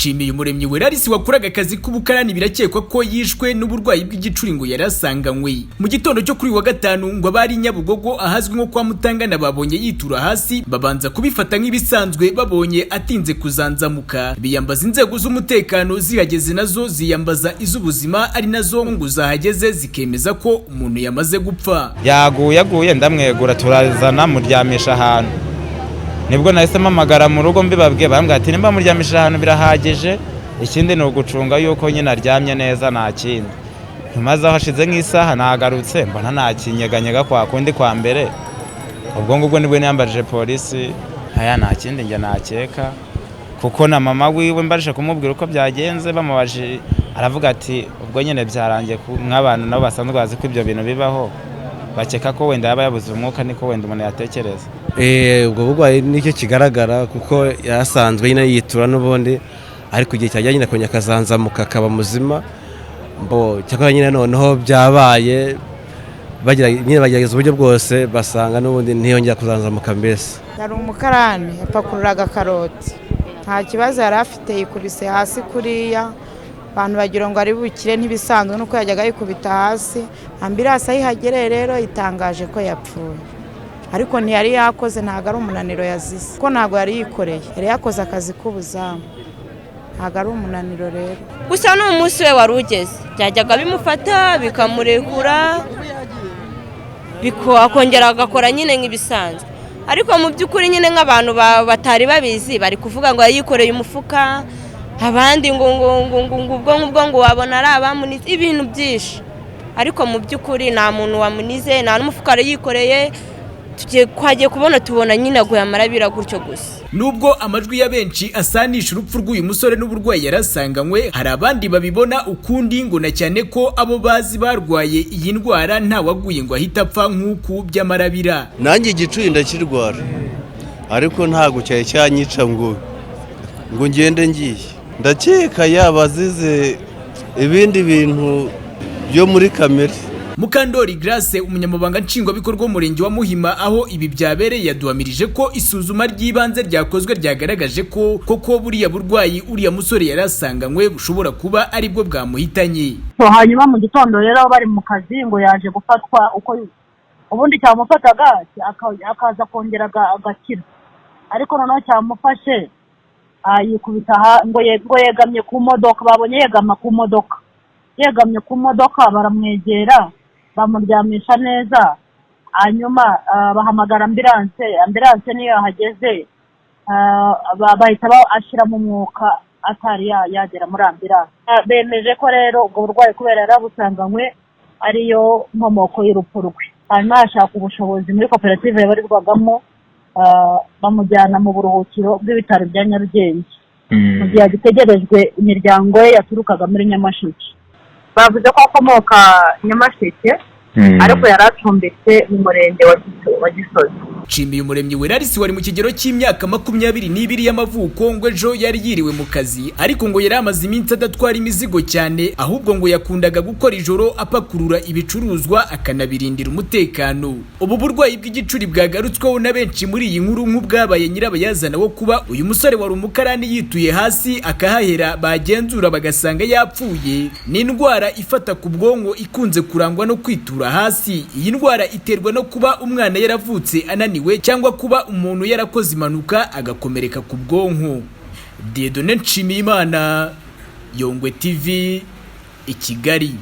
Nshimiyumuremyi Werarisi wakoraga akazi k'ubukarani birakekwa ko yishwe n'uburwayi bw'igicuri ngo yarasanganywe. Mu gitondo cyo kuri wa gatanu ngo abari Nyabugogo ahazwi nko kwa Mutangana babonye yitura hasi, babanza kubifata nk'ibisanzwe babonye atinze kuzanzamuka. Biyambaza inzego z'umutekano zihageze nazo ziyambaza iz'ubuzima ari nazo ngo zahageze zikemeza ko umuntu yamaze gupfa. Yaguye ndamwegura turazana muryamisha ahantu. Nibwo nahise mpamagara mu rugo mbibabwiye bambwira ati nimba muryamisha ahantu birahagije, ikindi ni ugucunga yuko nyine aryamye neza nta kindi. Maze aho hashize nk'isaha nagarutse mbona nta kinyeganyega kwa kundi kwa mbere. Ubwo ngubwo nibwo niyambarije polisi, aya nta kindi njye nakeka kuko na mama wiwe mbarije kumubwira uko byagenze bamubaje aravuga ati ubwo nyine byarangiye nk'abantu nabo basanzwe bazi ko ibyo bintu bibaho bakeka ko wenda yaba yabuze umwuka niko wenda umuntu yatekereza. Ubwo burwayi nicyo kigaragara kuko yasanzwe nyine yitura n'ubundi ariko igihe cyajya nyine kongera akazanzamuka akaba muzima. Cyakora nyine noneho byabaye bagerageza uburyo bwose basanga n'ubundi ntiyongera kuzanzamuka mbese. Yari umukarani yapakururaga karoti, nta kibazo yari afite, yikubise hasi kuriya abantu bagira ngo ari bukire ntibisanzwe nuko yajyaga yikubita hasi. Ambulance ayihagereye rero itangaje ko yapfuye, ariko ntiyari yakoze, ntago ari umunaniro yazize ko ntago yari yikoreye, yari yakoze akazi k'ubuzamu, ntago ari umunaniro rero. Gusa n'umunsi we wari ugeze byajyaga bimufata bikamurekura akongera agakora nyine nk'ibisanzwe, ariko mu by'ukuri nyine nk'abantu batari babizi bari kuvuga ngo yayikoreye umufuka, abandi ngo ubwo ngo wabona ari abamunize ibintu byinshi, ariko mu by'ukuri nta muntu wamunize, nta n'umufuka yikoreye. Twagiye kubona tubona nyine aguye amarabira gutyo gusa. Nubwo amajwi ya benshi asanisha urupfu rw'uyu musore n'uburwayi yarasanganywe, hari abandi babibona ukundi ngo na cyane ko abo bazi barwaye iyi ndwara nta waguye ngo ahita apfa nk'uku by'amarabira. Nanjye igicuri ndakirwara ariko ntago cyari cyanyica ngo ngende ngiye. Ndakeka yabazize ibindi bintu byo muri kamere. Mukandori Grace umunyamabanga nshingwabikorwa w'umurenge wa Muhima aho ibi byabereye yaduhamirije ko isuzuma ry'ibanze ryakozwe ryagaragaje ko koko buriya burwayi uriya musore yarasanganywe bushobora kuba aribwo bwamuhitanye. Hanyuma mu gitondo rero bari mu kazi ngo yaje gufatwa uko ubundi cyamufataga akaza kongera agakira, ariko noneho cyamufashe yikubita ngo yegamye ku modoka, babonye yegamye ku modoka baramwegera bamuryamisha neza, hanyuma bahamagara ambulance niyo yahageze bahita ashira mu mwuka atari yagera muri ambulance. Bemeje ko rero ubwo burwayi kubera yarabusanganywe ariyo nkomoko y'urupfu rwe. Hanyuma hashaka ubushobozi muri koperative yabarirwagamo bamujyana mu buruhukiro bw'ibitaro bya Nyarugenge mu gihe gitegerejwe imiryango ye yaturukaga muri Nyamasheke. Bavuze ko akomoka Nyamasheke ariko yari acumbitse mu murenge wa Gisozi. Nshimiyumuremyi Werarisi wari mu kigero cy'imyaka 22 y'amavuko ngo ejo yari yiriwe mu kazi, ariko ngo yari amaze iminsi adatwara imizigo cyane, ahubwo ngo yakundaga gukora ijoro apakurura ibicuruzwa akanabirindira umutekano. Ubu burwayi bw'igicuri bwagarutsweho na benshi muri iyi nkuru nk'ubwabaye nyirabayazana wo kuba uyu musore wari umukarani yituye hasi akahahera bagenzura bagasanga yapfuye. Ni indwara ifata ku bwonko ikunze kurangwa no kwitura hasi. Iyi ndwara iterwa no kuba umwana yaravutse ananiwe cyangwa kuba umuntu yarakoze impanuka agakomereka ku bwonko. Dieudonné Nshimiyimana, Yongwe TV, i Kigali.